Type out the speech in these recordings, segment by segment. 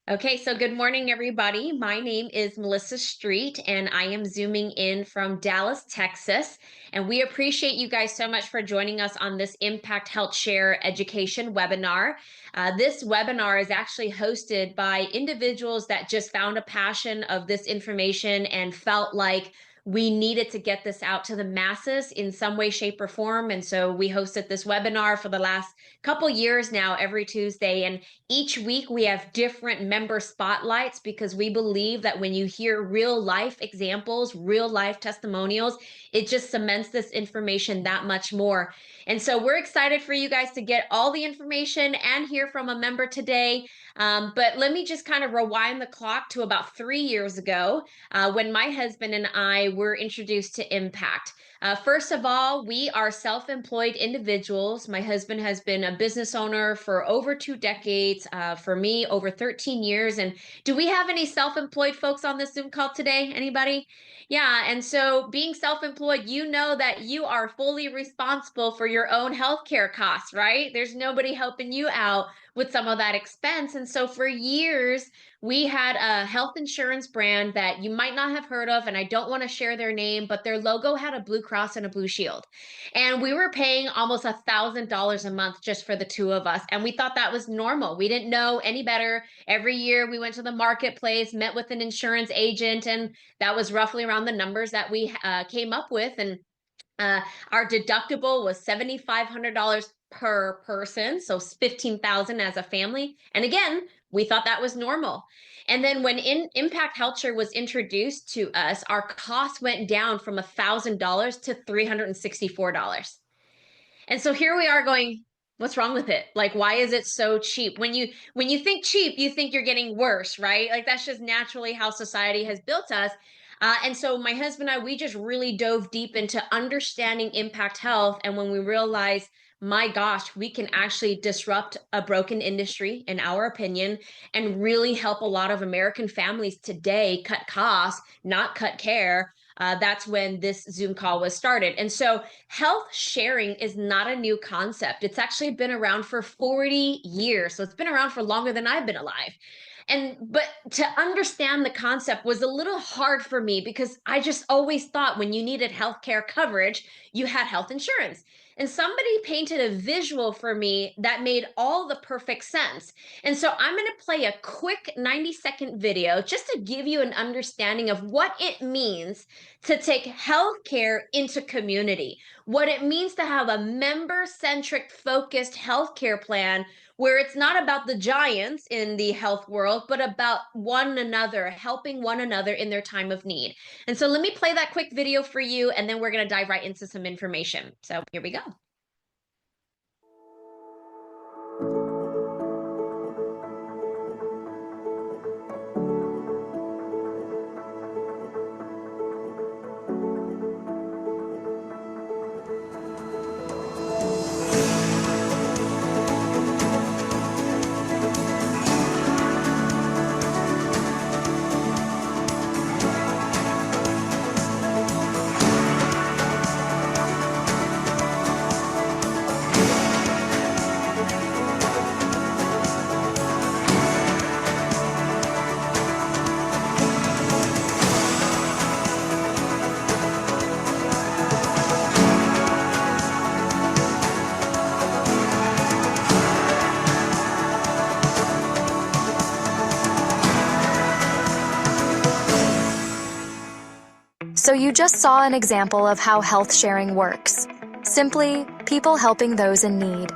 Okay, so good morning, everybody. My name is Melissa Street, and I am zooming in from Dallas, Texas. And we appreciate you guys so much for joining us on this Impact Health Share Education webinar. This webinar is actually hosted by individuals that just found a passion of this information and felt like we needed to get this out to the masses in some way, shape, or form. And so we hosted this webinar for the last couple years now, every Tuesday. And each week we have different member spotlights because we believe that when you hear real life examples, real life testimonials, it just cements this information that much more. And so we're excited for you guys to get all the information and hear from a member today. But let me just kind of rewind the clock to about 3 years ago when my husband and I were introduced to Impact. First of all, we are self-employed individuals. My husband has been a business owner for over 2 decades. For me, over 13 years. And do we have any self-employed folks on this Zoom call today? Anybody? Yeah. And so being self-employed, you know that you are fully responsible for your own healthcare costs, right? There's nobody helping you out with some of that expense. And so for years, we had a health insurance brand that you might not have heard of, and I don't want to share their name, but their logo had a Blue Cross and a Blue Shield. And we were paying almost $1,000 a month just for the two of us. And we thought that was normal. We didn't know any better. Every year we went to the marketplace, met with an insurance agent, and that was roughly around the numbers that we came up with. And uh, our deductible was $7,500 per person, so 15,000 as a family. And again, we thought that was normal. And then when Impact Health Share was introduced to us, our cost went down from $1,000 to $364. And so here we are going, what's wrong with it? Like, why is it so cheap? When you think cheap, you think you're getting worse, right? Like that's just naturally how society has built us. And so my husband and I, we just really dove deep into understanding Impact Health. And when we realized, my gosh, we can actually disrupt a broken industry, in our opinion, and really help a lot of American families today cut costs, not cut care. That's when this Zoom call was started. And so health sharing is not a new concept. It's actually been around for 40 years. So it's been around for longer than I've been alive. But to understand the concept was a little hard for me because I just always thought when you needed healthcare coverage, you had health insurance. And somebody painted a visual for me that made all the perfect sense. And so I'm going to play a quick 90-second video just to give you an understanding of what it means to take healthcare into community, what it means to have a member-centric focused healthcare plan where it's not about the giants in the health world, but about one another, helping one another in their time of need. And so let me play that quick video for you, and then we're going to dive right into some information. So here we go. So you just saw an example of how health sharing works. Simply, people helping those in need.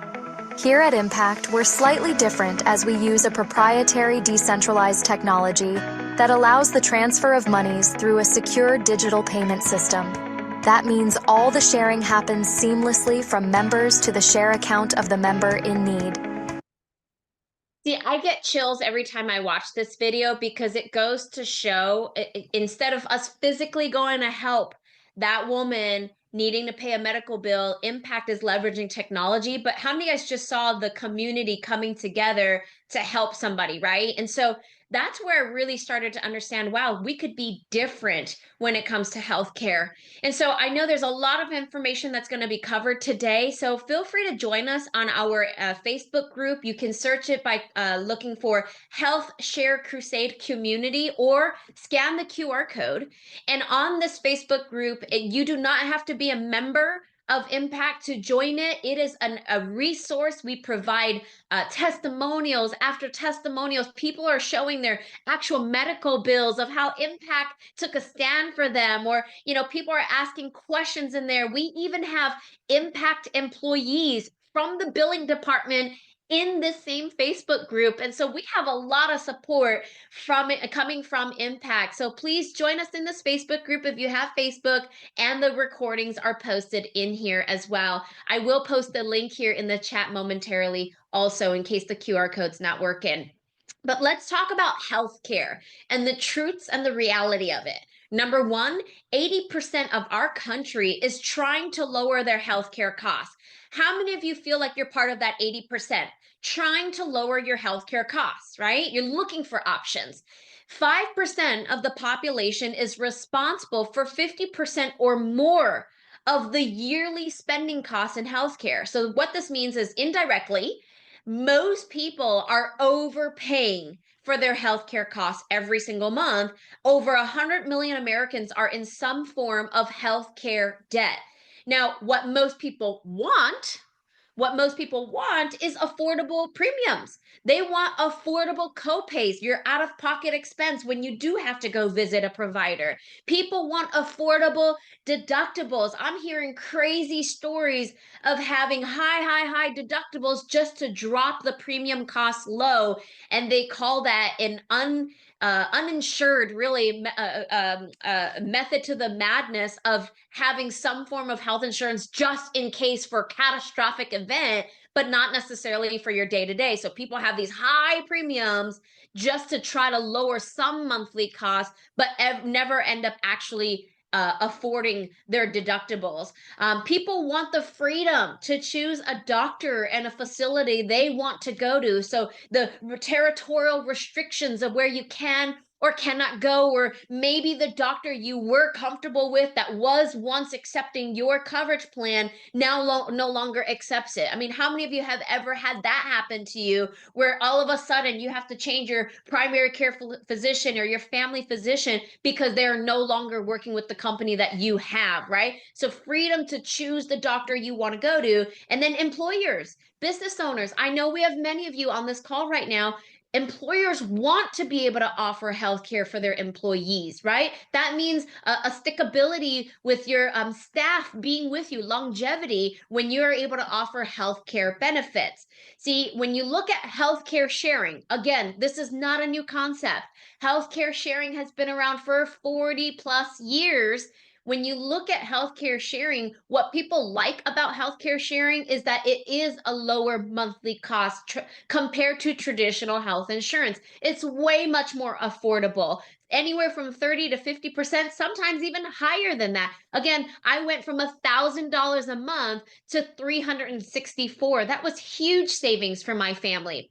Here at Impact, we're slightly different as we use a proprietary decentralized technology that allows the transfer of monies through a secure digital payment system. That means all the sharing happens seamlessly from members to the share account of the member in need. See, I get chills every time I watch this video because it goes to show instead of us physically going to help that woman needing to pay a medical bill, Impact is leveraging technology. But how many of you guys just saw the community coming together to help somebody, right? And so that's where I really started to understand, wow, we could be different when it comes to healthcare. And so I know there's a lot of information that's going to be covered today. So feel free to join us on our Facebook group. You can search it by looking for Health Share Crusade Community or scan the QR code. And on this Facebook group, you do not have to be a member of Impact to join it. It is a resource. We provide testimonials after testimonials. People are showing their actual medical bills of how Impact took a stand for them, or people are asking questions in there. We even have Impact employees from the billing department in this same Facebook group. And so we have a lot of support from it coming from Impact. So please join us in this Facebook group if you have Facebook, and the recordings are posted in here as well. I will post the link here in the chat momentarily also in case the QR code's not working. But let's talk about healthcare and the truths and the reality of it. Number one, 80% of our country is trying to lower their healthcare costs. How many of you feel like you're part of that 80%? Trying to lower your healthcare costs, right? You're looking for options. 5% of the population is responsible for 50% or more of the yearly spending costs in healthcare. So, what this means is indirectly, most people are overpaying for their healthcare costs every single month. Over 100 million Americans are in some form of healthcare debt. Now, what most people want is affordable premiums. They want affordable copays, your out of pocket expense when you do have to go visit a provider. People want affordable deductibles. I'm hearing crazy stories of having high deductibles just to drop the premium costs low. And they call that an uninsured, really, method to the madness of having some form of health insurance just in case for catastrophic event, but not necessarily for your day to day. So people have these high premiums just to try to lower some monthly costs, but never end up actually affording their deductibles. People want the freedom to choose a doctor and a facility they want to go to. So the territorial restrictions of where you can or cannot go, or maybe the doctor you were comfortable with that was once accepting your coverage plan now no longer accepts it. I mean, how many of you have ever had that happen to you, where all of a sudden you have to change your primary care physician or your family physician because they're no longer working with the company that you have, right? So freedom to choose the doctor you want to go to. And then employers, business owners, I know we have many of you on this call right now. Employers want to be able to offer healthcare for their employees, right? That means a stickability with your staff being with you, longevity, when you're able to offer healthcare benefits. See, when you look at healthcare sharing, again, this is not a new concept. Healthcare sharing has been around for 40 plus years. When you look at healthcare sharing, what people like about healthcare sharing is that it is a lower monthly cost compared to traditional health insurance. It's way much more affordable, anywhere from 30 to 50%, sometimes even higher than that. Again, I went from $1,000 a month to $364. That was huge savings for my family.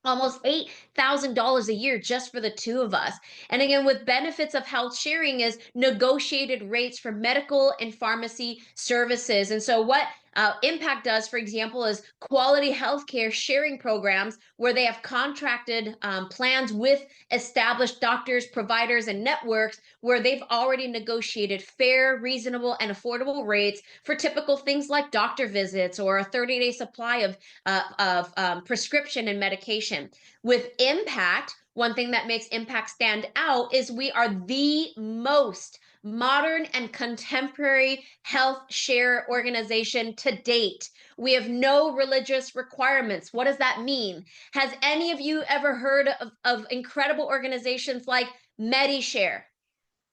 Almost $8,000 a year just for the two of us. And again, with benefits of health sharing is negotiated rates for medical and pharmacy services. And so what Impact does, for example, is quality healthcare sharing programs where they have contracted plans with established doctors, providers, and networks where they've already negotiated fair, reasonable, and affordable rates for typical things like doctor visits or a 30-day supply of prescription and medication. With Impact, one thing that makes Impact stand out is we are the most modern and contemporary health share organization to date. We have no religious requirements. What does that mean? Has any of you ever heard of incredible organizations like MediShare?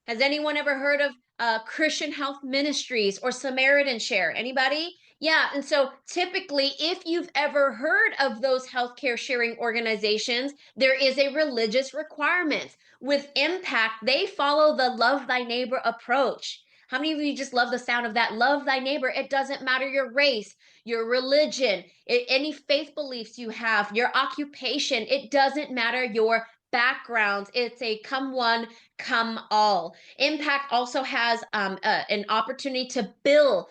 Has anyone ever heard of Christian Health Ministries or Samaritan Share? Anybody? Yeah. And so typically, if you've ever heard of those healthcare sharing organizations, there is a religious requirement. With Impact, they follow the love thy neighbor approach. How many of you just love the sound of that? Love thy neighbor. It doesn't matter your race, your religion, any faith beliefs you have, your occupation. It doesn't matter your backgrounds. It's a come one, come all. Impact also has an opportunity to bill,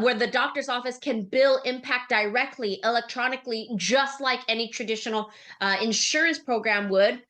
where the doctor's office can bill Impact directly, electronically, just like any traditional insurance program would.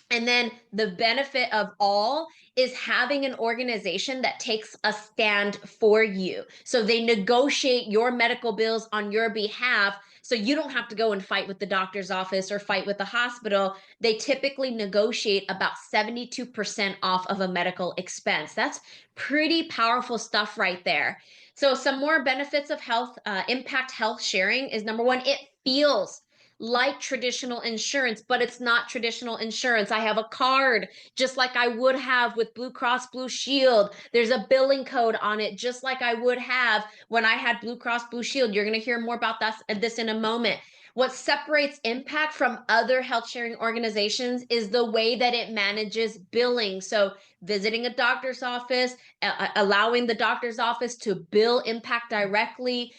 And then the benefit of all is having an organization that takes a stand for you. So they negotiate your medical bills on your behalf. So you don't have to go and fight with the doctor's office or fight with the hospital. They typically negotiate about 72% off of a medical expense. That's pretty powerful stuff right there. So, some more benefits of health, impact health sharing is number one, it feels like traditional insurance, but it's not traditional insurance. I have a card just like I would have with Blue Cross Blue Shield. There's a billing code on it, just like I would have when I had Blue Cross Blue Shield. You're going to hear more about this in a moment. What separates Impact from other health sharing organizations is the way that it manages billing. So, visiting a doctor's office, allowing the doctor's office to bill Impact directly.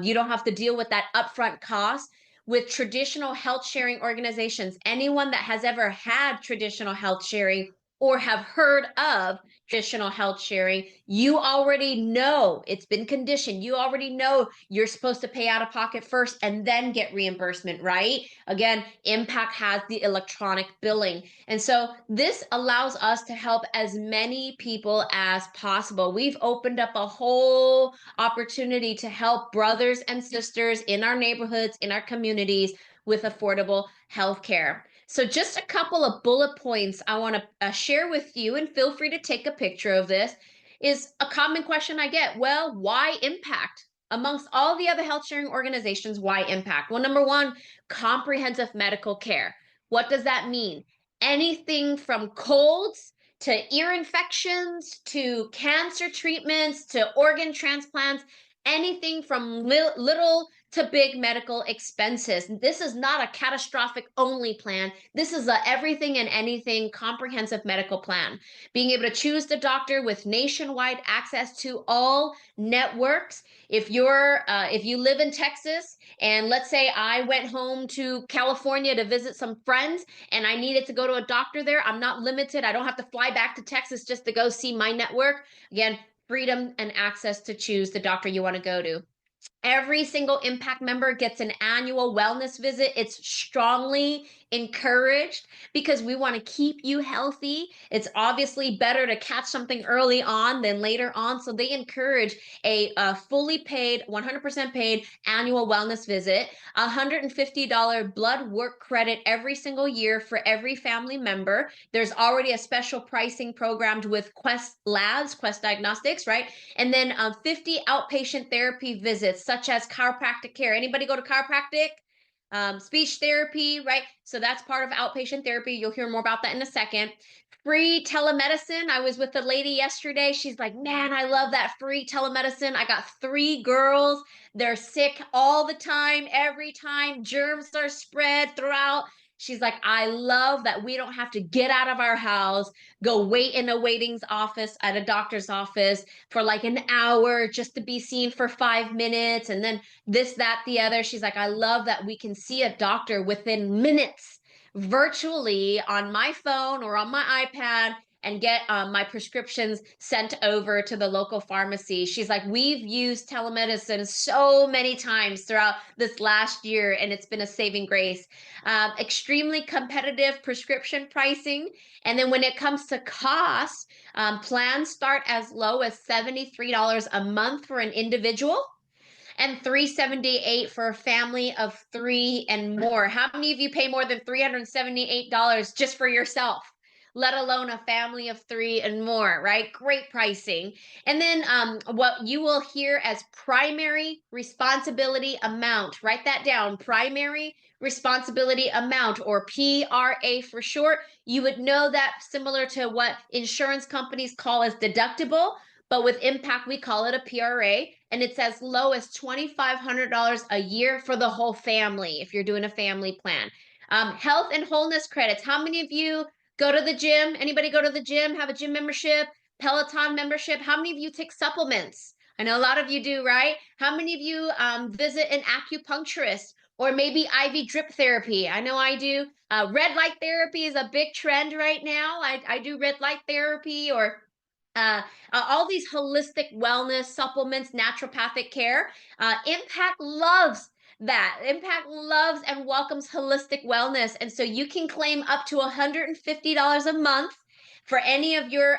You don't have to deal with that upfront cost. With traditional health sharing organizations, anyone that has ever had traditional health sharing or have heard of traditional health sharing, you already know it's been conditioned. You already know you're supposed to pay out of pocket first and then get reimbursement, right? Again, Impact has the electronic billing. And so this allows us to help as many people as possible. We've opened up a whole opportunity to help brothers and sisters in our neighborhoods, in our communities with affordable health care. So, just a couple of bullet points I want to share with you, and feel free to take a picture of this. Is a common question I get. Well, why Impact? Amongst all the other health sharing organizations, why Impact? Well, number one, comprehensive medical care. What does that mean? Anything from colds to ear infections to cancer treatments to organ transplants, anything from little to big medical expenses. This is not a catastrophic only plan. This is a everything and anything comprehensive medical plan. Being able to choose the doctor with nationwide access to all networks. If you live in Texas, and let's say I went home to California to visit some friends and I needed to go to a doctor there, I'm not limited. I don't have to fly back to Texas just to go see my network. Again, freedom and access to choose the doctor you want to go to. Every single Impact member gets an annual wellness visit. It's strongly encouraged because we want to keep you healthy. It's obviously better to catch something early on than later on. So they encourage a fully paid, 100% paid annual wellness visit, $150 blood work credit every single year for every family member. There's already a special pricing programmed with Quest Labs, Quest Diagnostics, right? And then 50 outpatient therapy visits, such as chiropractic care. Anybody go to chiropractic? Speech therapy, right? So that's part of outpatient therapy. You'll hear more about that in a second. Free telemedicine. I was with a lady yesterday. She's like, man, I love that free telemedicine. I got 3 girls. They're sick all the time, every time. Germs are spread throughout. She's like, I love that we don't have to get out of our house, go wait in a waiting's office at a doctor's office for like an hour just to be seen for 5 minutes, and then this, that, the other. She's like, I love that we can see a doctor within minutes virtually on my phone or on my iPad and get my prescriptions sent over to the local pharmacy. She's like, we've used telemedicine so many times throughout this last year, and it's been a saving grace. Extremely competitive prescription pricing. And then when it comes to cost, plans start as low as $73 a month for an individual and $378 for a family of 3 and more. How many of you pay more than $378 just for yourself? Let alone a family of 3 and more, right? Great pricing. And then what you will hear as primary responsibility amount, write that down, primary responsibility amount, or PRA for short. You would know that similar to what insurance companies call as deductible, but with Impact, we call it a PRA, and it's as low as $2,500 a year for the whole family if you're doing a family plan. Health and wholeness credits. How many of you go to the gym? Anybody go to the gym, have a gym membership, Peloton membership? How many of you take supplements? I know a lot of you do, right? How many of you visit an acupuncturist or maybe IV drip therapy. I know I do. Red light therapy is a big trend right now. I do red light therapy, or uh, all these holistic wellness supplements, naturopathic care. Impact loves that. Impact loves and welcomes holistic wellness. And so you can claim up to $150 a month for any of your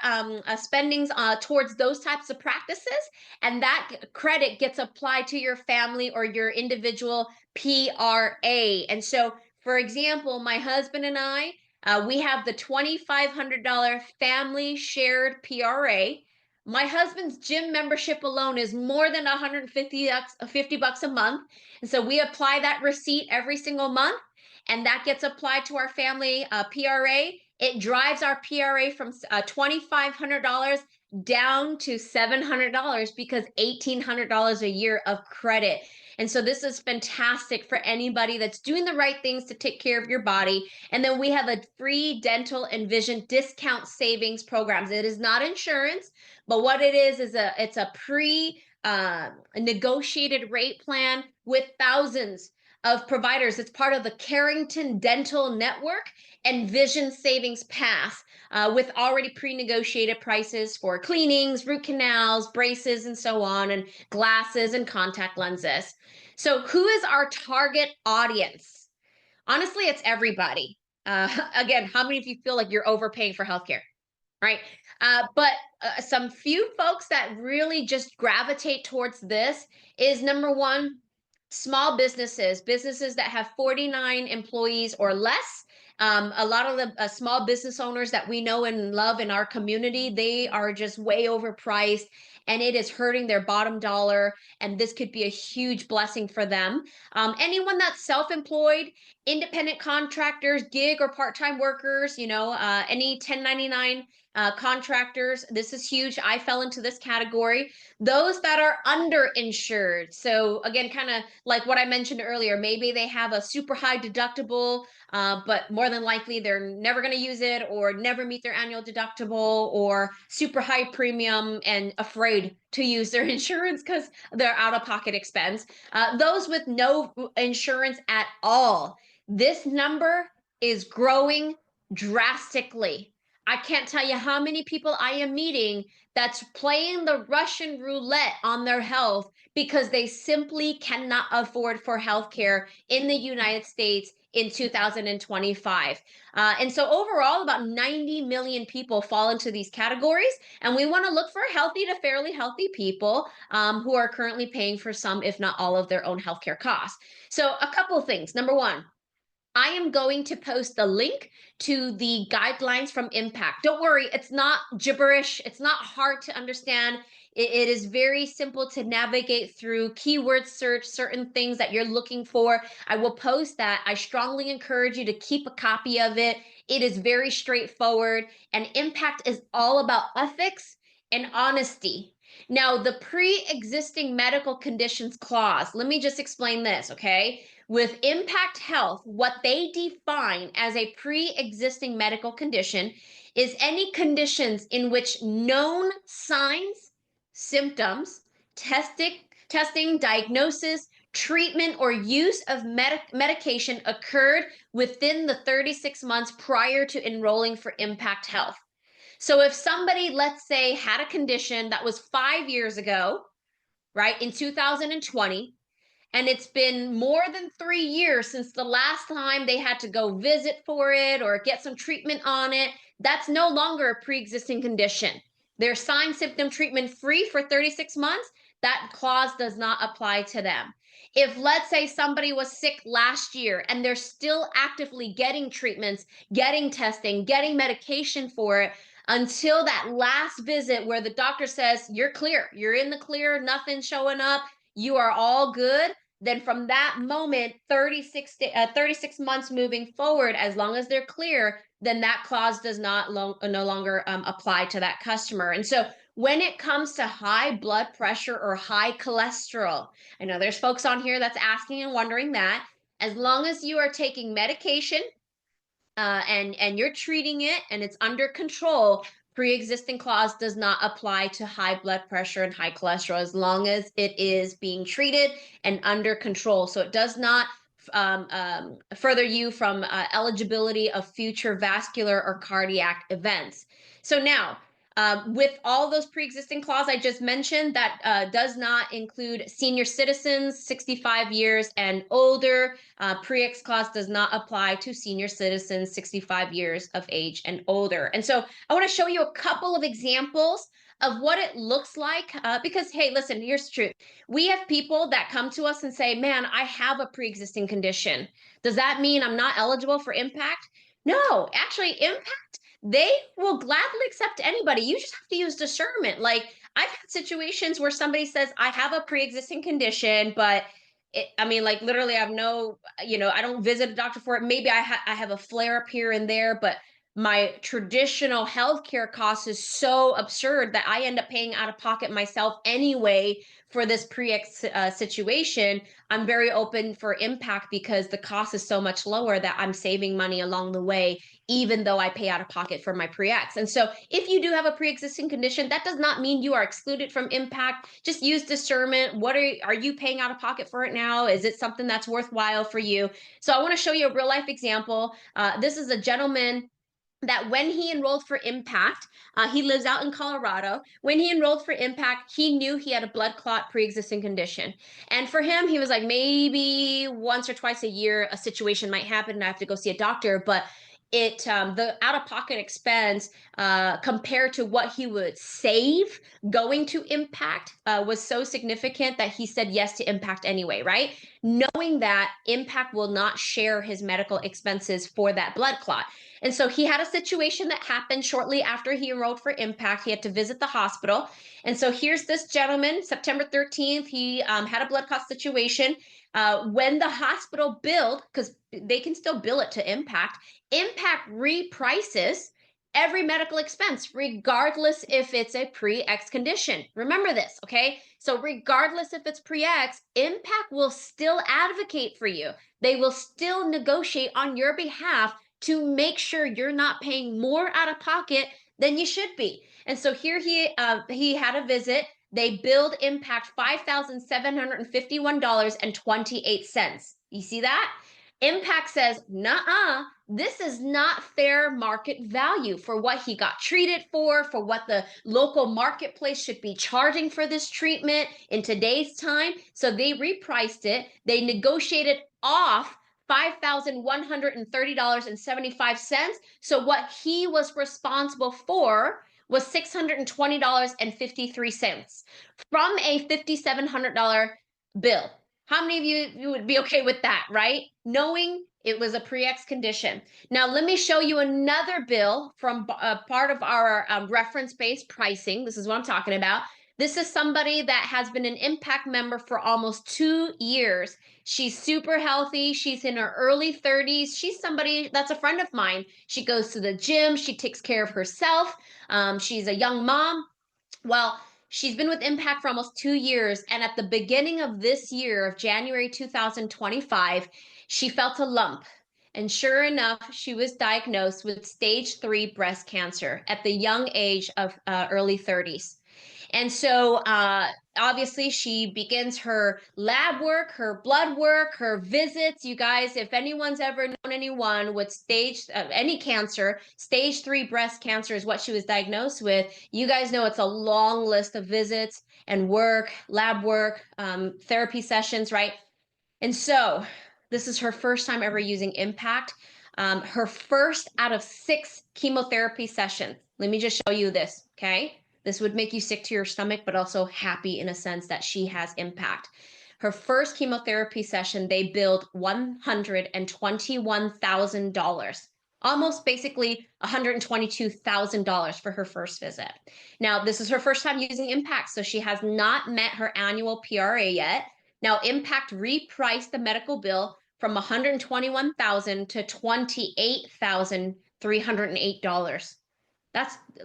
spendings towards those types of practices. And that credit gets applied to your family or your individual PRA. And so, for example, my husband and I, we have the $2,500 family shared PRA. My husband's gym membership alone is more than 150 bucks, $50 a month. And so we apply that receipt every single month, and that gets applied to our family PRA. It drives our PRA from $2,500 down to $700 because $1,800 a year of credit. And so this is fantastic for anybody that's doing the right things to take care of your body. And then we have a free dental and vision discount savings programs. It is not insurance, but what it is it's a pre negotiated rate plan with thousands of providers. It's part of the Carrington Dental Network and Vision Savings Pass, with already pre-negotiated prices for cleanings, root canals, braces, and so on, and glasses and contact lenses. So who is our target audience? Honestly, it's everybody. Again, how many of you feel like you're overpaying for healthcare? Right. But some few folks that really just gravitate towards this is number one, small businesses, businesses that have 49 employees or less. A lot of the small business owners that we know and love in our community, they are just way overpriced, and it is hurting their bottom dollar. And this could be a huge blessing for them. Anyone that's self-employed, independent contractors, gig or part-time workers, any 1099 contractors, this is huge. I fell into this category. Those that are underinsured. So again, kind of like what I mentioned earlier, maybe they have a super high deductible, but more than likely they're never going to use it or never meet their annual deductible, or super high premium and afraid to use their insurance because they're out of pocket expense. Those with no insurance at all, this number is growing drastically. I can't tell you how many people I am meeting that's playing the Russian roulette on their health because they simply cannot afford for healthcare in the United States in 2025. And so overall, about 90 million people fall into these categories. And we want to look for healthy to fairly healthy people who are currently paying for some, if not all, of their own healthcare costs. So a couple of things. Number one, I am going to post the link to the guidelines from Impact. Don't worry, it's not gibberish. It's not hard to understand. It is very simple to navigate through, keyword search certain things that you're looking for. I will post that. I strongly encourage you to keep a copy of it. It is very straightforward, and Impact is all about ethics and honesty. Now, the pre-existing medical conditions clause, let me just explain this, okay? With Impact Health, what they define as a pre-existing medical condition is any conditions in which known signs, symptoms, testing, diagnosis, treatment, or use of medication occurred within the 36 months prior to enrolling for Impact Health. So if somebody, let's say, had a condition that was 5 years ago, right, in 2020, and it's been more than 3 years since the last time they had to go visit for it or get some treatment on it, that's no longer a pre-existing condition. They're sign symptom treatment free for 36 months. That clause does not apply to them. If, let's say, somebody was sick last year and they're still actively getting treatments, getting testing, getting medication for it until that last visit where the doctor says, you're clear, you're in the clear, nothing's showing up, you are all good, then from that moment, 36 months moving forward, as long as they're clear, then that clause does not no longer apply to that customer. And so when it comes to high blood pressure or high cholesterol, I know there's folks on here that's asking and wondering that, as long as you are taking medication and you're treating it and it's under control, pre-existing clause does not apply to high blood pressure and high cholesterol as long as it is being treated and under control. So it does not further you from eligibility of future vascular or cardiac events. So now, with all those pre-existing clauses I just mentioned, that does not include senior citizens, 65 years and older. Pre-ex clause does not apply to senior citizens, 65 years of age and older. And so I want to show you a couple of examples of what it looks like. Because, hey, listen, here's the truth. We have people that come to us and say, man, I have a pre-existing condition. Does that mean I'm not eligible for impact? No, actually, impact, they will gladly accept anybody. You just have to use discernment. Like, I've had situations where somebody says, I have a pre-existing condition, but I mean, like, literally, I have no, I don't visit a doctor for it. Maybe I have a flare up here and there, but my traditional healthcare cost is so absurd that I end up paying out of pocket myself anyway for this pre-ex situation. I'm very open for impact because the cost is so much lower that I'm saving money along the way, even though I pay out of pocket for my pre-ex. And so if you do have a pre-existing condition, that does not mean you are excluded from impact. Just use discernment. What are you paying out of pocket for it now? Is it something that's worthwhile for you? So I want to show you a real life example. This is a gentleman that when he enrolled for impact, he lives out in Colorado. When he enrolled for impact, he knew he had a blood clot pre-existing condition. And for him, he was like, maybe once or twice a year, a situation might happen and I have to go see a doctor. But the out-of-pocket expense compared to what he would save going to impact was so significant that he said yes to impact anyway, right? Knowing that impact will not share his medical expenses for that blood clot. And so he had a situation that happened shortly after he enrolled for impact. He had to visit the hospital. And so here's this gentleman, September 13th, he had a blood clot situation. When the hospital billed, because they can still bill it to impact reprices every medical expense, regardless if it's a pre-ex condition. Remember this, okay? So regardless if it's pre-ex, impact will still advocate for you. They will still negotiate on your behalf to make sure you're not paying more out of pocket than you should be. And so here he had a visit. They billed impact $5,751.28. You see that? Impact says, nah, this is not fair market value for what he got treated for what the local marketplace should be charging for this treatment in today's time. So they repriced it. They negotiated off $5,130.75. So what he was responsible for was $620.53 from a $5,700 bill. How many of you would be okay with that, right? Knowing it was a pre-ex condition. Now, let me show you another bill from part of our reference-based pricing. This is what I'm talking about. This is somebody that has been an impact member for almost 2 years. She's super healthy. She's in her early 30s. She's somebody that's a friend of mine. She goes to the gym. She takes care of herself. She's a young mom. Well, she's been with Impact for almost 2 years. And at the beginning of this year, of January 2025, she felt a lump. And sure enough, she was diagnosed with stage 3 breast cancer at the young age of early 30s. And so obviously she begins her lab work, her blood work, her visits. You guys, if anyone's ever known anyone with any cancer, stage 3 breast cancer is what she was diagnosed with. You guys know it's a long list of visits and work, lab work, therapy sessions, right? And so this is her first time ever using Impact. Her first out of 6 chemotherapy sessions. Let me just show you this, okay? This would make you sick to your stomach, but also happy in a sense that she has impact. Her first chemotherapy session, they billed $121,000, almost basically $122,000 for her first visit. Now, this is her first time using Impact, so she has not met her annual PRA yet. Now, Impact repriced the medical bill from $121,000 to $28,308.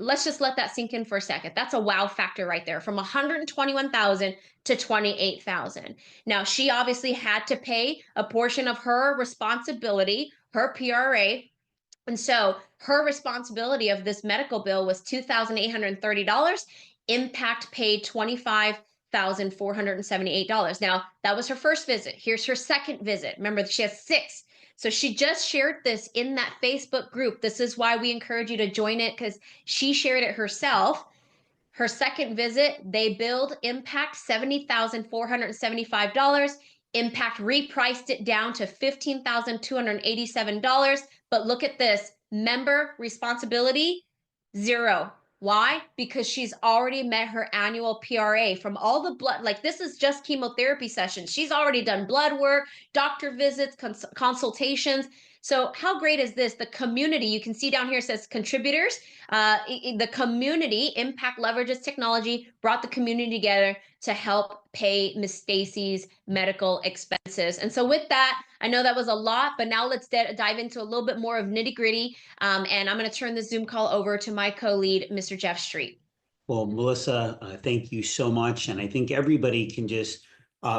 Let's just let that sink in for a second. That's a wow factor right there, from 121,000 to 28,000. Now, she obviously had to pay a portion of her responsibility, her PRA. And so her responsibility of this medical bill was $2,830. Impact paid $25,000 $7,478. Now, that was her first visit. Here's her second visit. Remember, she has 6. So she just shared this in that Facebook group. This is why we encourage you to join it, because she shared it herself. Her second visit, they billed Impact $70,475. Impact repriced it down to $15,287. But look at this, member responsibility, 0. Why? Because she's already met her annual PRA from all the blood. Like, this is just chemotherapy sessions. She's already done blood work, doctor visits, consultations. So how great is this? The community, you can see down here, says contributors. The community, Impact leverages technology, brought the community together to help pay Miss Stacy's medical expenses. And so with that, I know that was a lot, but now let's dive into a little bit more of nitty gritty. And I'm going to turn the Zoom call over to my co-lead, Mr. Jeff Street. Well, Melissa, thank you so much. And I think everybody can just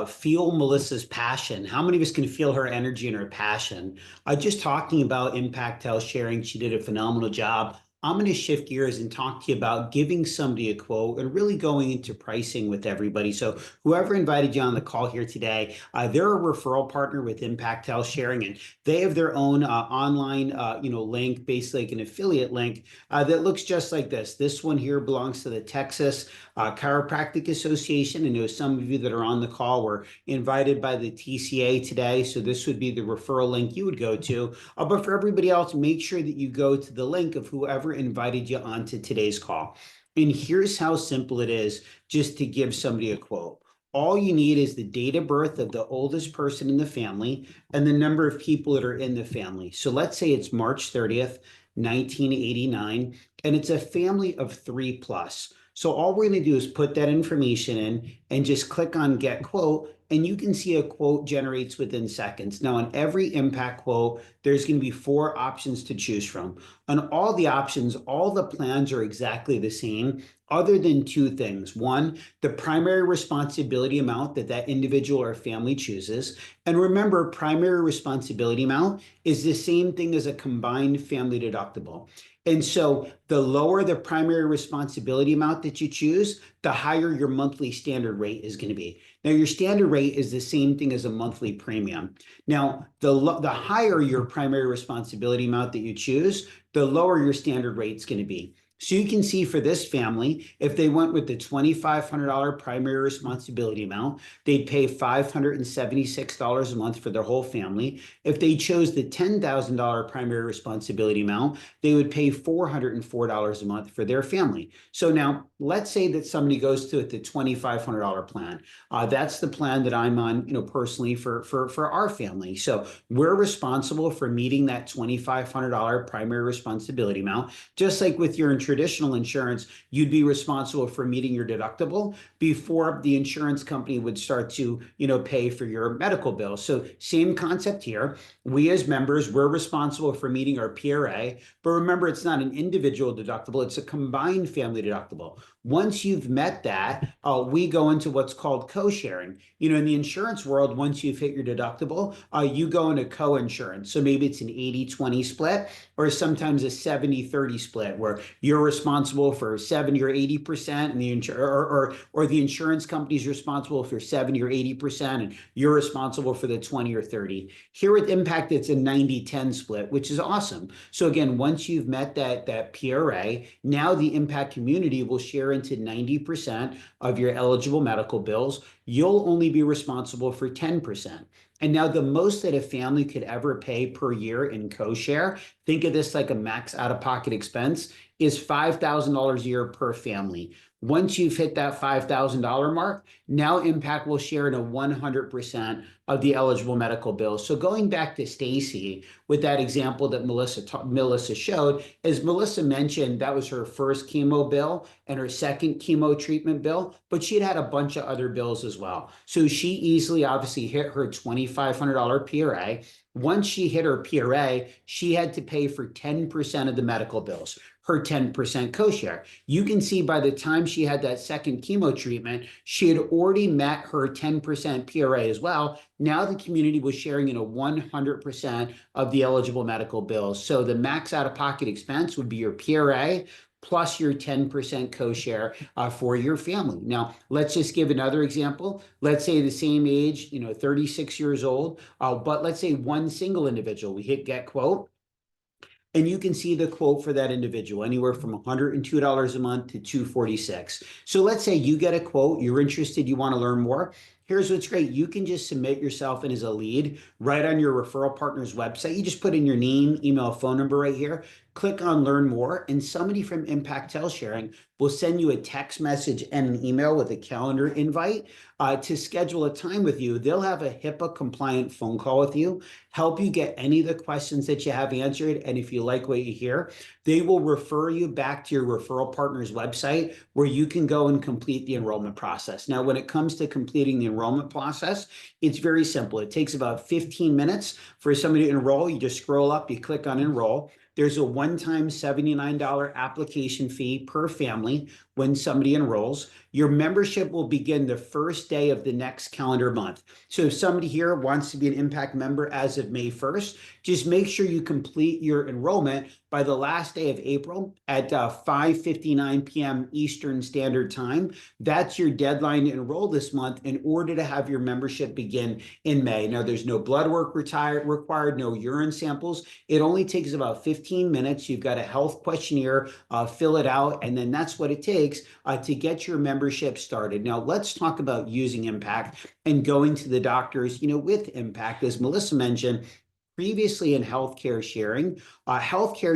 feel Melissa's passion. How many of us can feel her energy and her passion? Just talking about Impact Health Sharing, she did a phenomenal job. I'm going to shift gears and talk to you about giving somebody a quote and really going into pricing with everybody. So whoever invited you on the call here today, they're a referral partner with Impact Health Sharing, and they have their own online link, basically like an affiliate link that looks just like this. This one here belongs to the Texas Chiropractic Association. I know some of you that are on the call were invited by the TCA today, so this would be the referral link you would go to. But for everybody else, make sure that you go to the link of whoever invited you onto today's call. And here's how simple it is just to give somebody a quote. All you need is the date of birth of the oldest person in the family and the number of people that are in the family. So let's say it's March 30th, 1989, and it's a family of 3 plus. So all we're going to do is put that information in and just click on Get Quote, and you can see a quote generates within seconds. Now, on every Impact quote, there's going to be 4 options to choose from. On all the options, all the plans are exactly the same, other than 2 things. One, the primary responsibility amount that individual or family chooses. And remember, primary responsibility amount is the same thing as a combined family deductible. And so the lower the primary responsibility amount that you choose, the higher your monthly standard rate is going to be. Now, your standard rate is the same thing as a monthly premium. Now, the higher your primary responsibility amount that you choose, the lower your standard rate is going to be. So you can see for this family, if they went with the $2,500 primary responsibility amount, they'd pay $576 a month for their whole family. If they chose the $10,000 primary responsibility amount, they would pay $404 a month for their family. So now let's say that somebody goes to the $2,500 plan. That's the plan that I'm on, personally for our family. So we're responsible for meeting that $2,500 primary responsibility amount, just like with your traditional insurance, you'd be responsible for meeting your deductible before the insurance company would start to, pay for your medical bill. So same concept here. We as members, we're responsible for meeting our PRA, but remember, it's not an individual deductible, it's a combined family deductible. Once you've met that, we go into what's called co-sharing. In the insurance world, once you've hit your deductible, you go into co-insurance. So maybe it's an 80-20 split, or sometimes a 70-30 split, where you're responsible for 70 or 80%, and the insurance company is responsible for 70 or 80%, and you're responsible for the 20 or 30. Here with Impact, it's a 90-10 split, which is awesome. So again, once you've met that PRA, now the Impact community will share into 90% of your eligible medical bills. You'll only be responsible for 10%. And now the most that a family could ever pay per year in co-share, think of this like a max out-of-pocket expense, is $5,000 a year per family. Once you've hit that $5,000 mark, now Impact will share in a 100% of the eligible medical bills. So going back to Stacy with that example that Melissa showed, as Melissa mentioned, that was her first chemo bill and her second chemo treatment bill, but she'd had a bunch of other bills as well. So she easily obviously hit her $2,500 PRA. Once she hit her PRA, she had to pay for 10% of the medical bills, her 10% co-share. You can see by the time she had that second chemo treatment, she had already met her 10% PRA as well. Now the community was sharing in a 100% of the eligible medical bills. So the max out-of-pocket expense would be your PRA plus your 10% co-share for your family. Now, let's just give another example. Let's say the same age, 36 years old, but let's say one single individual. We hit get quote, and you can see the quote for that individual, anywhere from $102 a month to $246. So let's say you get a quote, you're interested, you want to learn more. Here's what's great. You can just submit yourself in as a lead right on your referral partner's website. You just put in your name, email, phone number right here, click on learn more, and somebody from Impact Health Sharing will send you a text message and an email with a calendar invite to schedule a time with you. They'll have a HIPAA compliant phone call with you, help you get any of the questions that you have answered. And if you like what you hear, they will refer you back to your referral partner's website where you can go and complete the enrollment process. Now, when it comes to completing the enrollment process, it's very simple. It takes about 15 minutes for somebody to enroll. You just scroll up, you click on enroll. There's a one-time $79 application fee per family when somebody enrolls. Your membership will begin the first day of the next calendar month. So if somebody here wants to be an Impact member as of May 1st, just make sure you complete your enrollment by the last day of April at 5:59 p.m. Eastern Standard Time. That's your deadline to enroll this month in order to have your membership begin in May. Now, there's no blood work required, no urine samples. It only takes about 15 minutes. You've got a health questionnaire, fill it out, and then that's what it takes to get your membership started. Now, let's talk about using Impact and going to the doctors, with Impact. As Melissa mentioned, previously in healthcare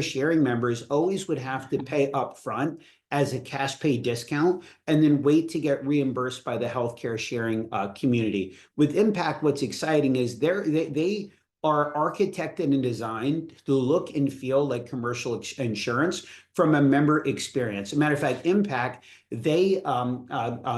sharing members always would have to pay upfront as a cash pay discount and then wait to get reimbursed by the healthcare sharing community. With Impact, what's exciting is they are architected and designed to look and feel like commercial insurance from a member experience. As a matter of fact, Impact, they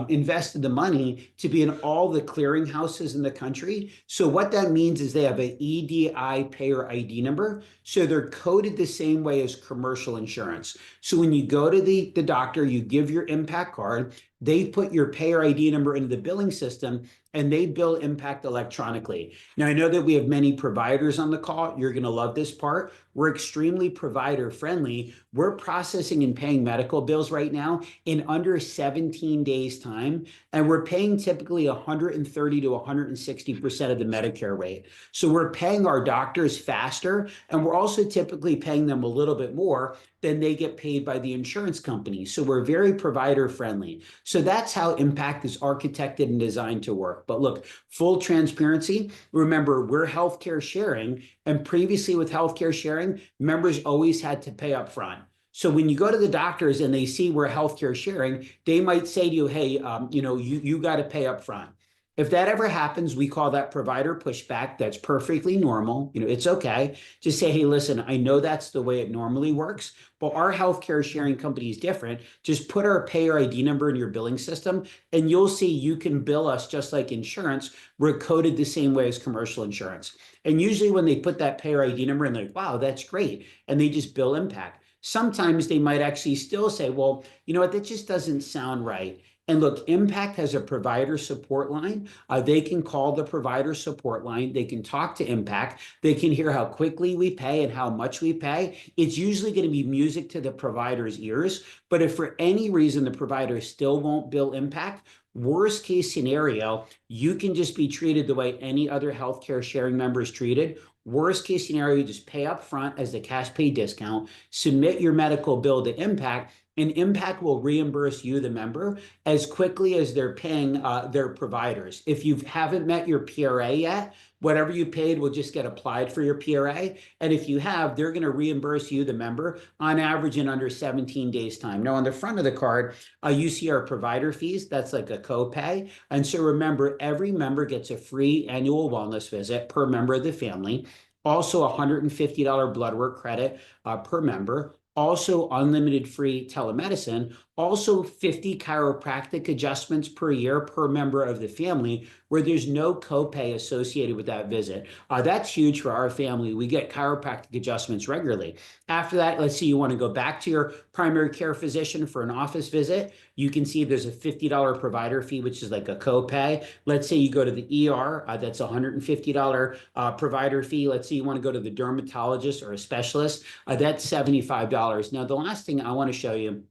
invested the money to be in all the clearinghouses in the country. So what that means is they have an EDI payer ID number. So they're coded the same way as commercial insurance. So when you go to the doctor, you give your Impact card, they put your payer ID number into the billing system, and they bill Impact electronically. Now, I know that we have many providers on the call. You're going to love this part. We're extremely provider friendly. We're processing and paying medical bills right now in under 17 days time. And we're paying typically 130 to 160% of the Medicare rate. So we're paying our doctors faster. And we're also typically paying them a little bit more than they get paid by the insurance company. So we're very provider friendly. So that's how Impact is architected and designed to work. But look, full transparency, remember, we're healthcare sharing, and previously with healthcare sharing, members always had to pay up front. So when you go to the doctors and they see we're healthcare sharing, they might say to you, hey, you got to pay up front. If that ever happens, we call that provider pushback. That's perfectly normal. It's okay. Just say, hey, listen, I know that's the way it normally works, but our healthcare sharing company is different. Just put our payer ID number in your billing system, and you'll see you can bill us just like insurance. We're coded the same way as commercial insurance. And usually when they put that payer ID number in, they're like, wow, that's great. And they just bill Impact. Sometimes they might actually still say, well, you know what, that just doesn't sound right. And look, Impact has a provider support line. They can call the provider support line. They can talk to Impact. They can hear how quickly we pay and how much we pay. It's usually going to be music to the provider's ears. But if for any reason the provider still won't bill Impact, worst case scenario, you can just be treated the way any other healthcare sharing member is treated. Worst case scenario, you just pay up front as the cash pay discount, submit your medical bill to Impact, and Impact will reimburse you, the member, as quickly as they're paying their providers. If you haven't met your PRA yet, whatever you paid will just get applied for your PRA. And if you have, they're going to reimburse you, the member, on average in under 17 days time. Now, on the front of the card, you see our provider fees. That's like a copay. And so remember, every member gets a free annual wellness visit per member of the family. Also, $150 blood work credit per member. Also, unlimited free telemedicine. Also, 50 chiropractic adjustments per year per member of the family, where there's no copay associated with that visit. That's huge for our family. We get chiropractic adjustments regularly. After that, let's say you want to go back to your primary care physician for an office visit. You can see there's a $50 provider fee, which is like a copay. Let's say you go to the ER, that's a $150 provider fee. Let's say you want to go to the dermatologist or a specialist, that's $75 $200. Now, the last thing I want to show you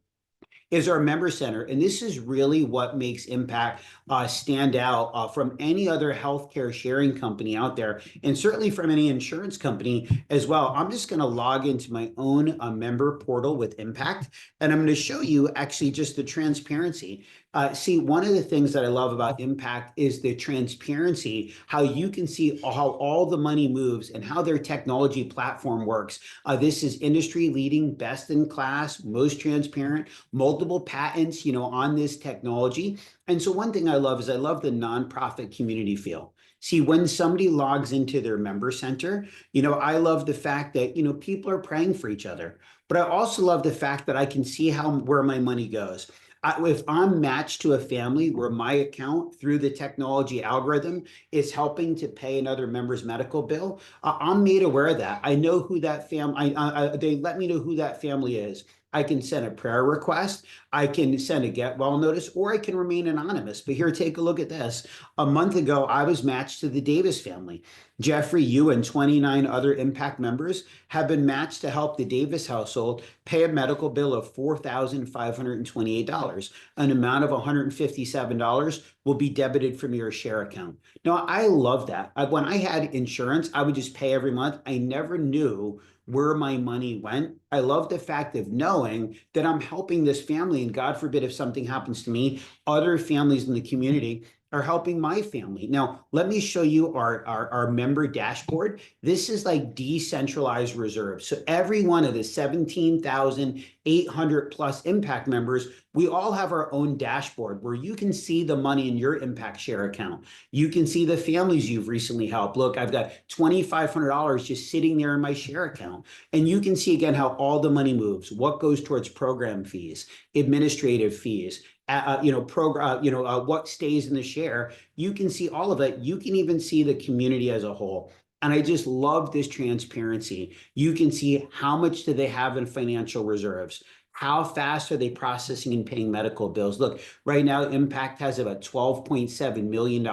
is our member center. And this is really what makes Impact stand out from any other healthcare sharing company out there, and certainly from any insurance company as well. I'm just going to log into my own member portal with Impact, and I'm going to show you actually just the transparency. See, one of the things that I love about Impact is the transparency, how you can see how all the money moves and how their technology platform works. This is industry leading, best in class, most transparent, multiple patents, on this technology. And so one thing I love is I love the nonprofit community feel. See, when somebody logs into their member center, I love the fact that, people are praying for each other. But I also love the fact that I can see where my money goes. If I'm matched to a family where my account through the technology algorithm is helping to pay another member's medical bill, I'm made aware of that. I know who that family, they let me know who that family is. I can send a prayer request, I can send a get well notice, or I can remain anonymous. But here, take a look at this. A month ago, I was matched to the Davis family. Jeffrey, you and 29 other Impact members have been matched to help the Davis household pay a medical bill of $4,528. An amount of $157 will be debited from your share account. Now, I love that. When I had insurance, I would just pay every month. I never knew where my money went. I love the fact of knowing that I'm helping this family, and God forbid if something happens to me, other families in the community are helping my family. Now, let me show you our member dashboard. This is like decentralized reserves. So every one of the 17,800 plus Impact members, we all have our own dashboard where you can see the money in your Impact Share account. You can see the families you've recently helped. Look, I've got $2,500 just sitting there in my share account. And you can see again how all the money moves, what goes towards program fees, administrative fees, what stays in the share. You can see all of it. You can even see the community as a whole. And I just love this transparency. You can see how much do they have in financial reserves. How fast are they processing and paying medical bills? Look, right now, Impact has about $12.7 million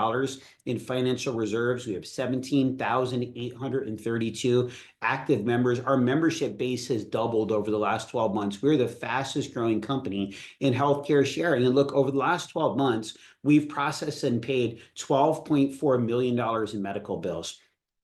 in financial reserves. We have 17,832 active members. Our membership base has doubled over the last 12 months. We're the fastest growing company in healthcare sharing. And look, over the last 12 months, we've processed and paid $12.4 million in medical bills.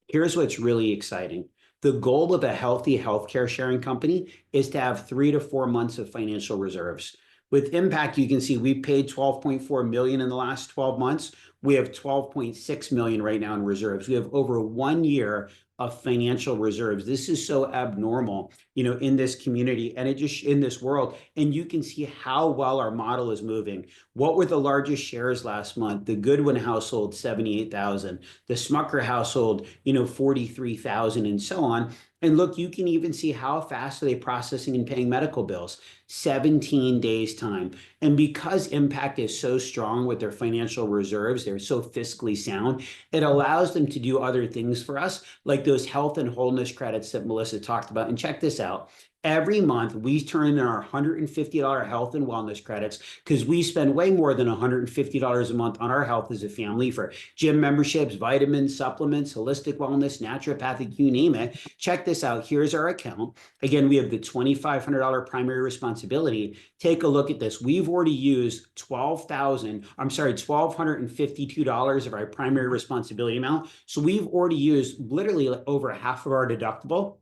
Here's what's really exciting. The goal of a healthy healthcare sharing company is to have 3 to 4 months of financial reserves. With Impact, you can see we paid 12.4 million in the last 12 months. We have 12.6 million right now in reserves. We have over 1 year of financial reserves. This is so abnormal, in this community and in this world. And you can see how well our model is moving. What were the largest shares last month? The Goodwin household, 78,000. The Smucker household, 43,000, and so on. And look, you can even see how fast are they processing and paying medical bills. 17 days time. And because Impact is so strong with their financial reserves, they're so fiscally sound, it allows them to do other things for us, like those health and wholeness credits that Melissa talked about. And check this out. Every month, we turn in our $150 health and wellness credits because we spend way more than $150 a month on our health as a family for gym memberships, vitamins, supplements, holistic wellness, naturopathic, you name it. Check this out. Here's our account. Again, we have the $2,500 primary responsibility. Take a look at this. We've already used $1,252 of our primary responsibility amount. So we've already used literally over half of our deductible.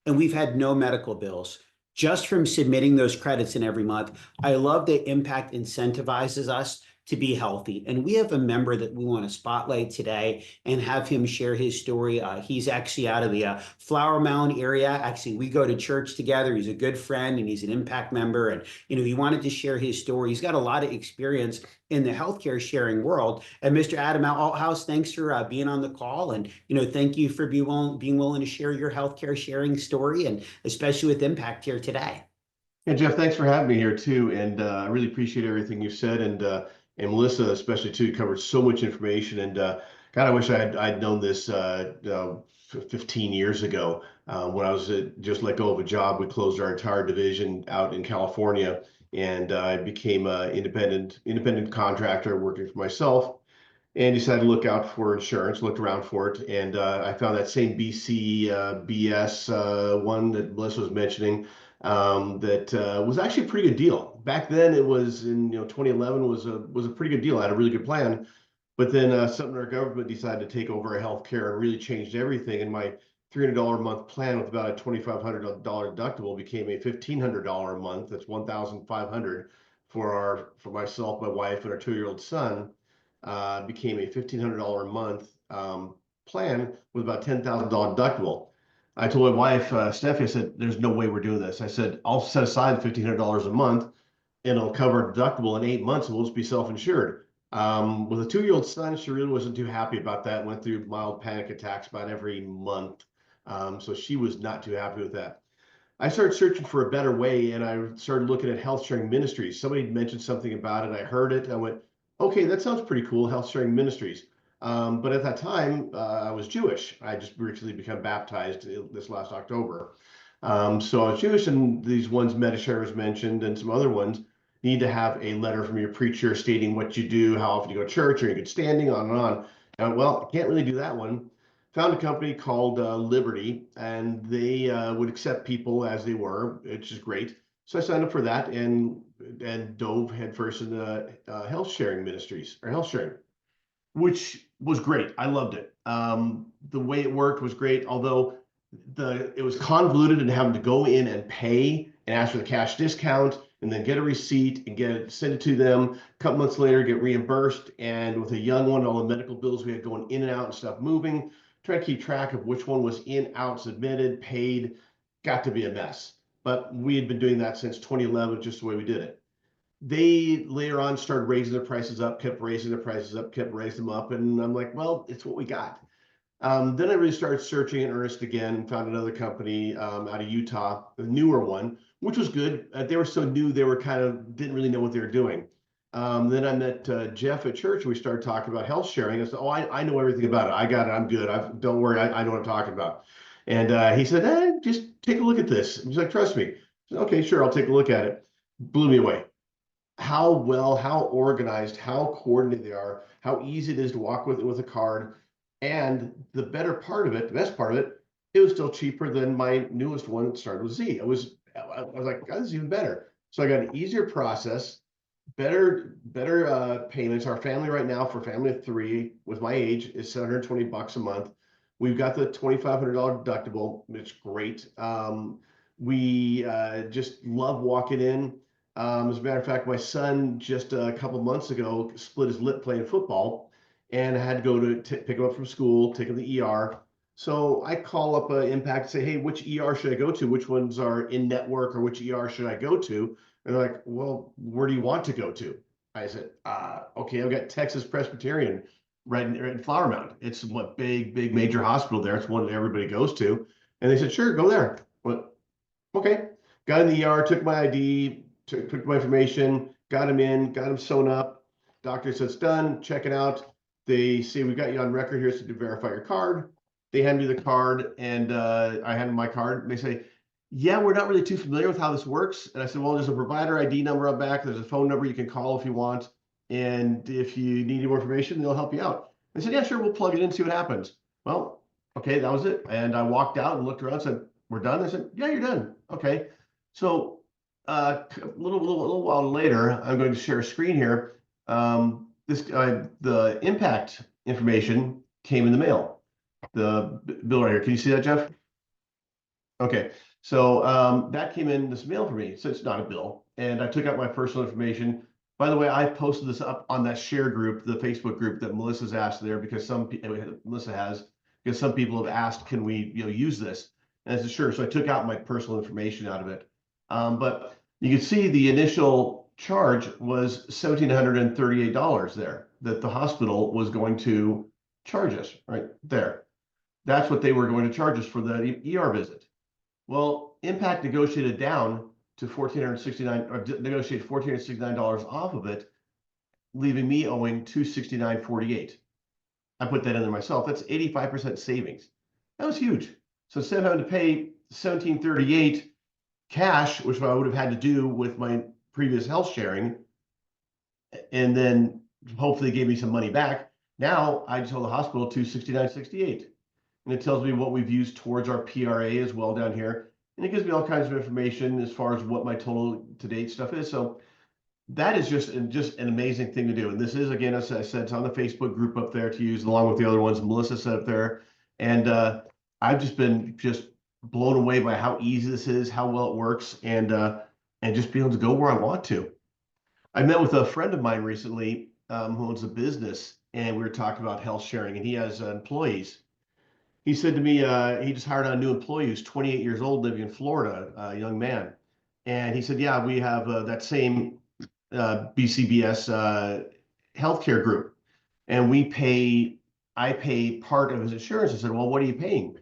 And we've had no medical bills just from submitting those credits in every month. I love that Impact incentivizes us to be healthy. And we have a member that we want to spotlight today and have him share his story. He's actually out of the Flower Mound area. Actually, we go to church together. He's a good friend and he's an Impact member. And, he wanted to share his story. He's got a lot of experience in the healthcare sharing world. And Mr. Adam Althouse, thanks for being on the call. And, thank you for being willing to share your healthcare sharing story, and especially with Impact here today. And Jeff, thanks for having me here too. And I really appreciate everything you said. And Melissa, especially too, covered so much information. And God, I wish I'd known this 15 years ago when I was just let go of a job. We closed our entire division out in California, and I became an independent contractor working for myself. and decided to look out for insurance, looked around for it, and I found that same BS one that Melissa was mentioning, that was actually a pretty good deal. Back then, it was in 2011 was a pretty good deal. I had a really good plan, but then something our government decided to take over healthcare and really changed everything. And my $300 a month plan with about a $2,500 deductible became a $1,500 a month. That's $1,500 for myself, my wife, and our 2-year-old son. Became a $1,500 a month plan with about $10,000 deductible. I told my wife, Steffi, I said, "There's no way we're doing this." I said, "I'll set aside $1,500 a month, and it'll cover deductible in 8 months, and we'll just be self-insured." With a 2-year-old son, she really wasn't too happy about that. Went through mild panic attacks about every month. So she was not too happy with that. I started searching for a better way, and I started looking at health sharing ministries. Somebody mentioned something about it. I heard it. I went, okay, that sounds pretty cool, health sharing ministries. But at that time, I was Jewish. I just recently become baptized this last October. So I was Jewish, and these ones Medishare was mentioned, and some other ones need to have a letter from your preacher stating what you do, how often you go to church, are you in good standing, on and on. Well, I can't really do that one. Found a company called Liberty, and they would accept people as they were, which is great. So I signed up for that and dove headfirst into health sharing ministries or health sharing, which was great. I loved it. The way it worked was great, although it was convoluted and having to go in and pay and ask for the cash discount and then get a receipt and send it to them. A couple months later, get reimbursed. And with a young one, all the medical bills we had going in and out and stuff moving, trying to keep track of which one was in, out, submitted, paid, got to be a mess. But we had been doing that since 2011, just the way we did it. They later on started raising their prices up, kept raising their prices up, kept raising them up. And I'm like, well, it's what we got. Then I really started searching in earnest again and found another company out of Utah, a newer one, which was good. They were so new, they were didn't really know what they were doing. Then I met Jeff at church, and we started talking about health sharing. I said, oh, I know everything about it. I got it. I'm good. Don't worry. I know what I'm talking about. And he said, just take a look at this. He's like, trust me. I said, okay, sure. I'll take a look at it. Blew me away. How organized, how coordinated they are, how easy it is to walk with a card. And the best part of it was still cheaper than my newest one started with Z. I was like, God, this is even better. So I got an easier process, better payments. Our family right now, for a family of 3 with my age, is $720 a month. We've got the $2,500 deductible. It's great. We just love walking in. As a matter of fact, my son just a couple months ago split his lip playing football, and I had to go to pick him up from school, take him to the ER. So I call up Impact and say, hey, which ER should I go to? Which ones are in network, or which ER should I go to? And they're like, well, where do you want to go to? I said, okay, I've got Texas Presbyterian right in Flower Mound. It's what big major hospital there. It's one that everybody goes to. And they said, sure, go there. Well, okay. Got in the ER, took my ID, took my information, got him sewn up. Doctor says, done, check it out. They say, we got you on record here, so to verify your card. They hand me the card, and I hand them my card. And they say, yeah, we're not really too familiar with how this works. And I said, well, there's a provider ID number on back. There's a phone number you can call if you want. And if you need any more information, they'll help you out. I said, yeah, sure, we'll plug it in and see what happens. Well, okay, that was it. And I walked out and looked around and said, we're done? I said, yeah, you're done. Okay. So a little while later, I'm going to share a screen here. The impact information came in the mail. The bill right here. Can you see that, Jeff? Okay. So that came in this mail for me. So it's not a bill. And I took out my personal information. By the way, I posted this up on that share group, the Facebook group that Melissa's asked there, because Melissa has, because some people have asked, can we use this? And I said, sure. So I took out my personal information out of it. But you can see the initial charge was $1,738 there that the hospital was going to charge us right there. That's what they were going to charge us for the ER visit. Well, Impact negotiated down to $1,469, or negotiated $1,469 off of it, leaving me owing $269.48. I put that in there myself. That's 85% savings. That was huge. So instead of having to pay $1,738 cash, which I would have had to do with my previous health sharing, and then hopefully gave me some money back, Now I tell the hospital 269.68, and it tells me what we've used towards our PRA as well down here. And it gives me all kinds of information as far as what my total to date stuff is. So that is just an amazing thing to do. And this is, again, as I said, it's on the Facebook group up there to use along with the other ones Melissa set up there. And I've just been blown away by how easy this is, how well it works, and just being able to go where I want to. I met with a friend of mine recently who owns a business, and we were talking about health sharing, and he has employees. He said to me, he just hired on a new employee who's 28 years old, living in Florida, a young man. And he said, yeah, we have that same BCBS healthcare group, and I pay part of his insurance. I said, well, what are you paying?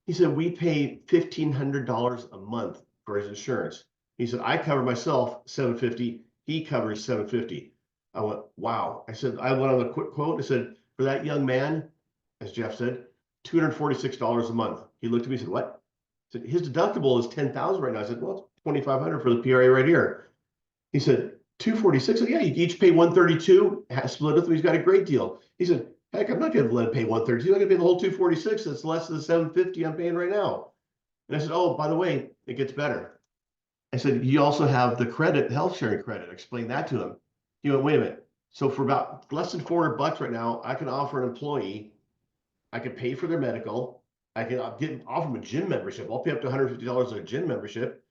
He said, we pay $1,500 a month for his insurance. He said, I cover myself $750. He covers $750. I went, wow. I said, I went on the quick quote. I said, for that young man, as Jeff said, $246 a month. He looked at me and said, what? I said, his deductible is $10,000 right now. I said, well, it's $2,500 for the PRA right here. He said, 246. So yeah, you each pay 132. Split with him. He's got a great deal. He said, heck, I'm not going to let him pay 132. I'm going to pay the whole 246. That's less than the 750 I'm paying right now. And I said, oh, by the way, it gets better. I said, you also have the credit, health sharing credit. I explained that to him. He went, wait a minute. So for about less than $400 right now, I can offer an employee, I can pay for their medical. I can offer them a gym membership. I'll pay up to $150 on a gym membership.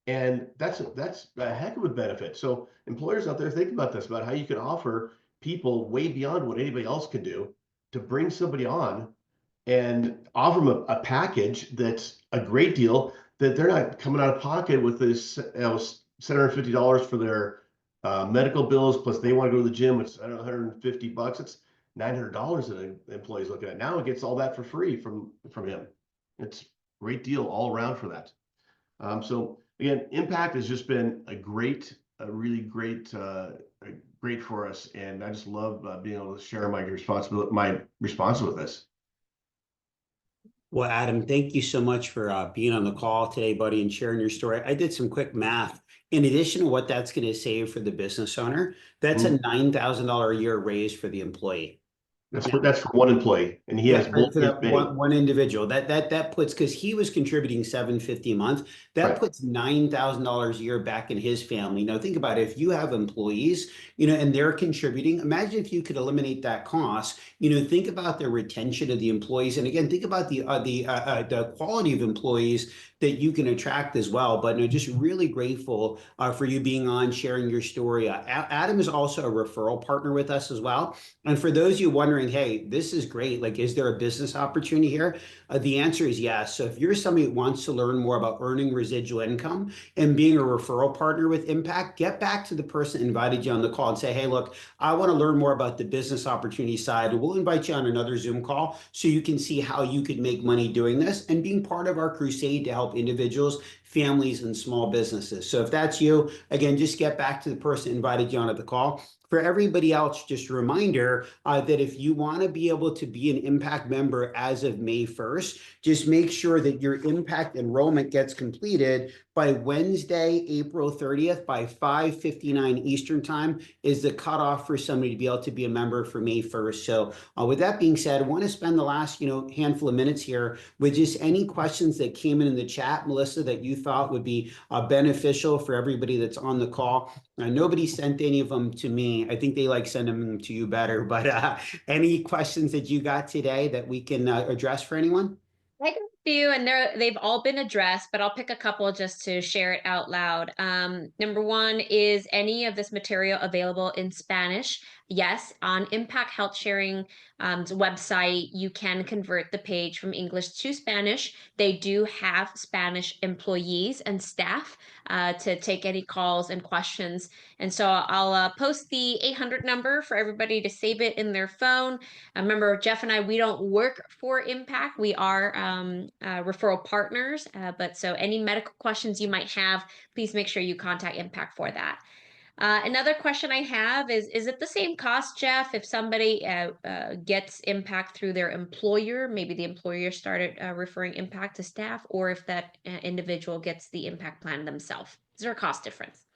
And that's a heck of a benefit. So employers out there, think about this, about how you can offer people way beyond what anybody else can do to bring somebody on and offer them a package that's a great deal, that they're not coming out of pocket with this $750 for their medical bills, plus they want to go to the gym. It's $150. It's $900 that an employee's looking at. Now it gets all that for free from him. It's a great deal all around for that. So again, Impact has just been a really great for us, and I just love being able to share my response with this. Well, Adam, thank you so much for being on the call today, buddy, and sharing your story. I did some quick math. In addition to what that's going to save for the business owner, that's a $9,000 a year raise for the employee. That's for one employee, and he has for that one individual. That puts, because he was contributing $750 a month, that puts $9,000 a year back in his family. Now think about it. If you have employees, and they're contributing, imagine if you could eliminate that cost. Think about the retention of the employees, and again, think about the quality of employees that you can attract as well. But no, just really grateful for you being on, sharing your story. Adam is also a referral partner with us as well. And for those of you wondering, hey, this is great, like, is there a business opportunity here? The answer is yes. So if you're somebody who wants to learn more about earning residual income and being a referral partner with Impact, get back to the person who invited you on the call and say, hey, look, I want to learn more about the business opportunity side. We'll invite you on another Zoom call so you can see how you could make money doing this and being part of our crusade to help individuals, families, and small businesses. So if that's you, again, just get back to the person who invited you on the call. For everybody else, just a reminder that if you want to be able to be an Impact member as of May 1st, just make sure that your Impact enrollment gets completed by Wednesday, April 30th by 5:59 Eastern time is the cutoff for somebody to be able to be a member for May 1st. So with that being said, I want to spend the last handful of minutes here with just any questions that came in the chat, Melissa, that you thought would be beneficial for everybody that's on the call. Nobody sent any of them to me. I think they like sending them to you better, but any questions that you got today that we can address for anyone? I got a few, and they've all been addressed, but I'll pick a couple just to share it out loud. Number one, is any of this material available in Spanish? Yes, on Impact Health Sharing website, you can convert the page from English to Spanish. They do have Spanish employees and staff to take any calls and questions. And so I'll post the 800 number for everybody to save it in their phone. Remember, Jeff and I, we don't work for Impact. We are referral partners. But so any medical questions you might have, please make sure you contact Impact for that. Another question I have is it the same cost, Jeff, if somebody gets Impact through their employer, maybe the employer started referring Impact to staff, or if that individual gets the Impact plan themselves? Is there a cost difference?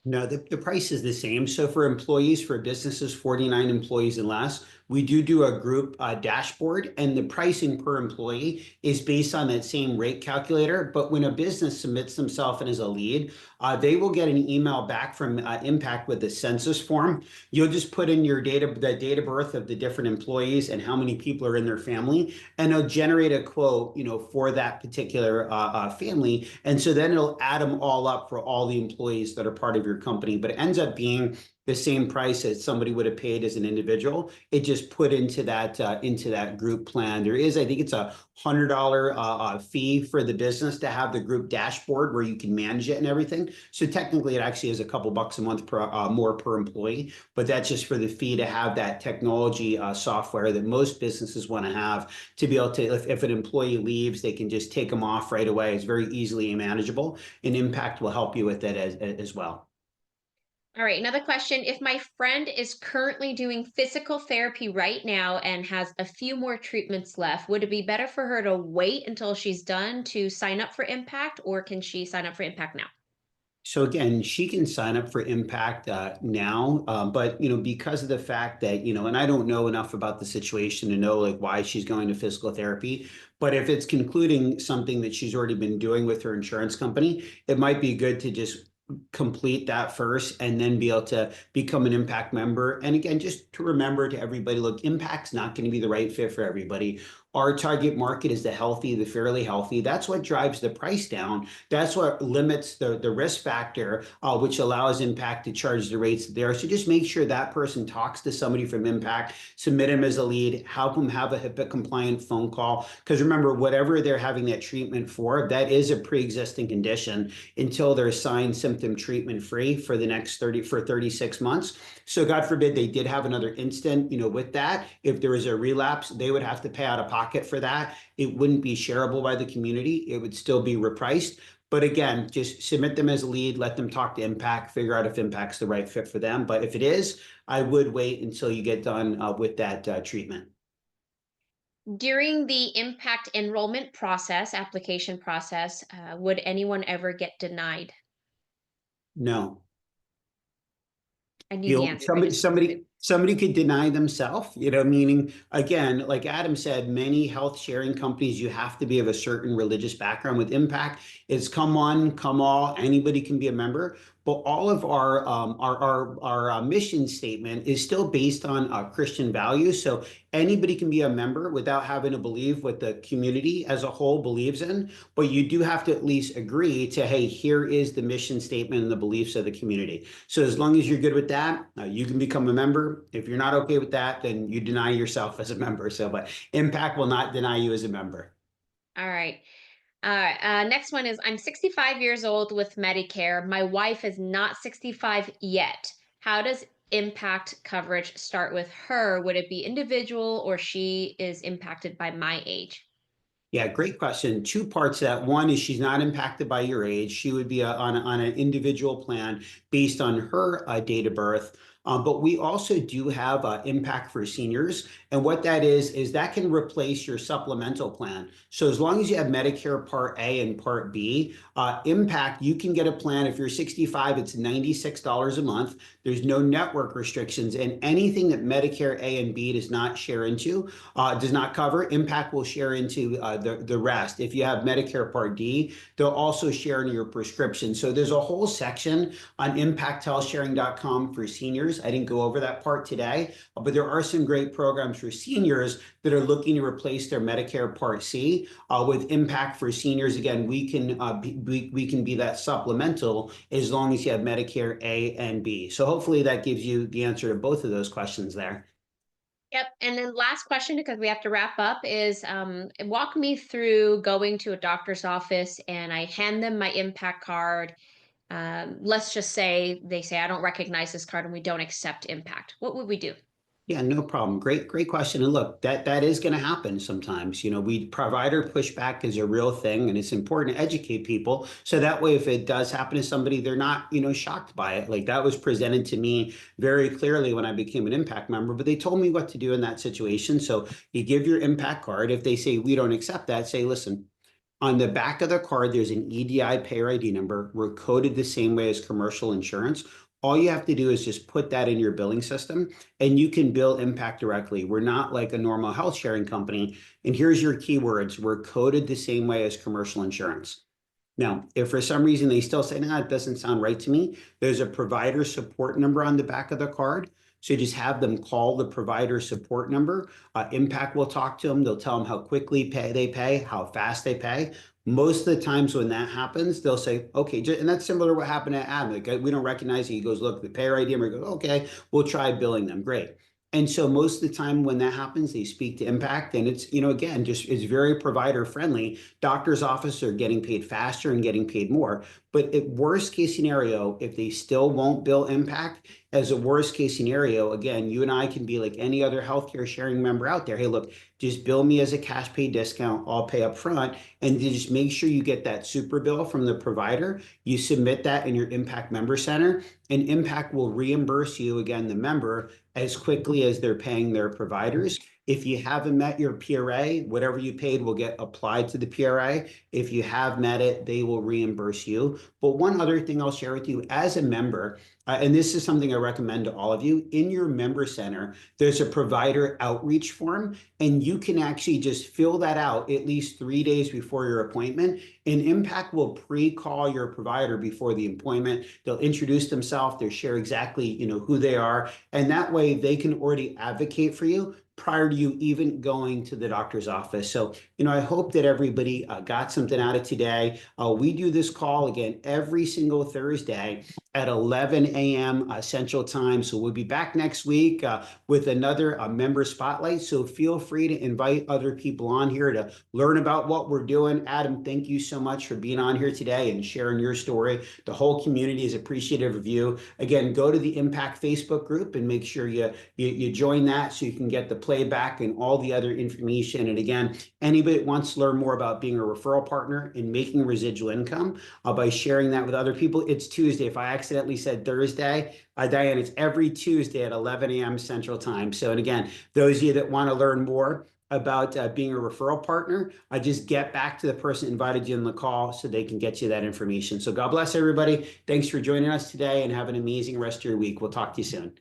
No, the price is the same. So for employees, for businesses, 49 employees and less, we do a group dashboard, and the pricing per employee is based on that same rate calculator. But when a business submits themselves in as a lead, they will get an email back from Impact with a census form. You'll just put in your the date of birth of the different employees and how many people are in their family, and it'll generate a quote, for that particular family. And so then it'll add them all up for all the employees that are part of your company, but it ends up being the same price as somebody would have paid as an individual. It just put into that group plan. There is, I think it's $100 fee for the business to have the group dashboard where you can manage it and everything. So technically, it actually is a couple bucks a month per more per employee, but that's just for the fee to have that technology software that most businesses want to have to be able to, if an employee leaves, they can just take them off right away. It's very easily manageable, and Impact will help you with that as well. All right, another question. If my friend is currently doing physical therapy right now and has a few more treatments left, would it be better for her to wait until she's done to sign up for Impact, or can she sign up for Impact now? So again, she can sign up for Impact now, but because of the fact that and I don't know enough about the situation to know like why she's going to physical therapy. But if it's concluding something that she's already been doing with her insurance company, it might be good to just complete that first and then be able to become an Impact member. And again, just to remember to everybody, look, Impact's not going to be the right fit for everybody. Our target market is the healthy, the fairly healthy. That's what drives the price down. That's what limits the risk factor, which allows Impact to charge the rates there. So just make sure that person talks to somebody from Impact, submit them as a lead, help them have a HIPAA compliant phone call. Because remember, whatever they're having that treatment for, that is a pre-existing condition until they're assigned symptom treatment free for the next 36 months. So God forbid they did have another instant, with that, if there was a relapse, they would have to pay out of pocket for that. It wouldn't be shareable by the community. It would still be repriced. But again, just submit them as a lead, let them talk to Impact, figure out if Impact's the right fit for them. But if it is, I would wait until you get done with that treatment. During the Impact enrollment process, application process, would anyone ever get denied? No. I knew the answer. Somebody could deny themselves, meaning, again, like Adam said, many health sharing companies, you have to be of a certain religious background. With Impact, it's come one, come all, anybody can be a member. But all of our mission statement is still based on Christian values. So anybody can be a member without having to believe what the community as a whole believes in. But you do have to at least agree to, hey, here is the mission statement and the beliefs of the community. So as long as you're good with that, you can become a member. If you're not okay with that, then you deny yourself as a member. So, but Impact will not deny you as a member. All right. Next one is, I'm 65 years old with Medicare. My wife is not 65 yet. How does Impact coverage start with her? Would it be individual, or she is impacted by my age? Yeah, great question. Two parts to that. One is she's not impacted by your age. She would be on an individual plan based on her date of birth. But we also do have Impact for Seniors. And what that is that can replace your supplemental plan. So as long as you have Medicare Part A and Part B, Impact, you can get a plan. If you're 65, it's $96 a month. There's no network restrictions, and anything that Medicare A and B does not share into, does not cover, Impact will share into the rest. If you have Medicare Part D, they'll also share in your prescription. So there's a whole section on impacthealthsharing.com for seniors. I didn't go over that part today, but there are some great programs for seniors that are looking to replace their Medicare Part C with Impact for Seniors. Again, we can be that supplemental as long as you have Medicare A and B. So hopefully that gives you the answer to both of those questions there. Yep. And then last question, because we have to wrap up, is walk me through going to a doctor's office and I hand them my Impact card. Let's just say they say, I don't recognize this card and we don't accept Impact. What would we do? Yeah, no problem. Great question. And look, that is going to happen sometimes. Provider pushback is a real thing, and it's important to educate people. So that way, if it does happen to somebody, they're not, shocked by it. Like that was presented to me very clearly when I became an Impact member, but they told me what to do in that situation. So you give your Impact card. If they say we don't accept that, say, listen, On the back of the card, there's an EDI payer ID number. We're coded the same way as commercial insurance. All you have to do is just put that in your billing system and you can bill Impact directly. We're not like a normal health sharing company. And here's your keywords. We're coded the same way as commercial insurance. Now, if for some reason they still say, nah, it doesn't sound right to me, there's a provider support number on the back of the card. So just have them call the provider support number. Impact will talk to them. They'll tell them how quickly they pay, how fast they pay. Most of the times when that happens, they'll say, okay, and that's similar to what happened to Adam. Like, we don't recognize it. He goes, look, the payer ID, and we go, okay, we'll try billing them. Great. And so most of the time when that happens, they speak to Impact, and it's, again, just it's very provider friendly. Doctors' offices are getting paid faster and getting paid more. But at worst case scenario, if they still won't bill Impact, as a worst case scenario, again, you and I can be like any other healthcare sharing member out there. Hey, look, just bill me as a cash pay discount. I'll pay up front. And just make sure you get that super bill from the provider. You submit that in your Impact Member Center, and Impact will reimburse you, again, the member, as quickly as they're paying their providers. If you haven't met your PRA, whatever you paid will get applied to the PRA. If you have met it, they will reimburse you. But one other thing I'll share with you as a member, and this is something I recommend to all of you, in your member center, there's a provider outreach form, and you can actually just fill that out at least 3 days before your appointment. And Impact will pre-call your provider before the appointment. They'll introduce themselves, they'll share exactly, who they are, and that way they can already advocate for you prior to you even going to the doctor's office. So, I hope that everybody got something out of today. We do this call again every single Thursday at 11 a.m. Central Time. So we'll be back next week with another member spotlight. So feel free to invite other people on here to learn about what we're doing. Adam, thank you so much for being on here today and sharing your story. The whole community is appreciative of you. Again, go to the Impact Facebook group and make sure you join that so you can get the playback and all the other information. And again, anybody that wants to learn more about being a referral partner and making residual income by sharing that with other people, it's Tuesday. If I accidentally said Thursday, Diane, it's every Tuesday at 11 a.m. Central Time. So, and again, those of you that want to learn more about being a referral partner, I just get back to the person that invited you in the call so they can get you that information. So God bless everybody. Thanks for joining us today and have an amazing rest of your week. We'll talk to you soon.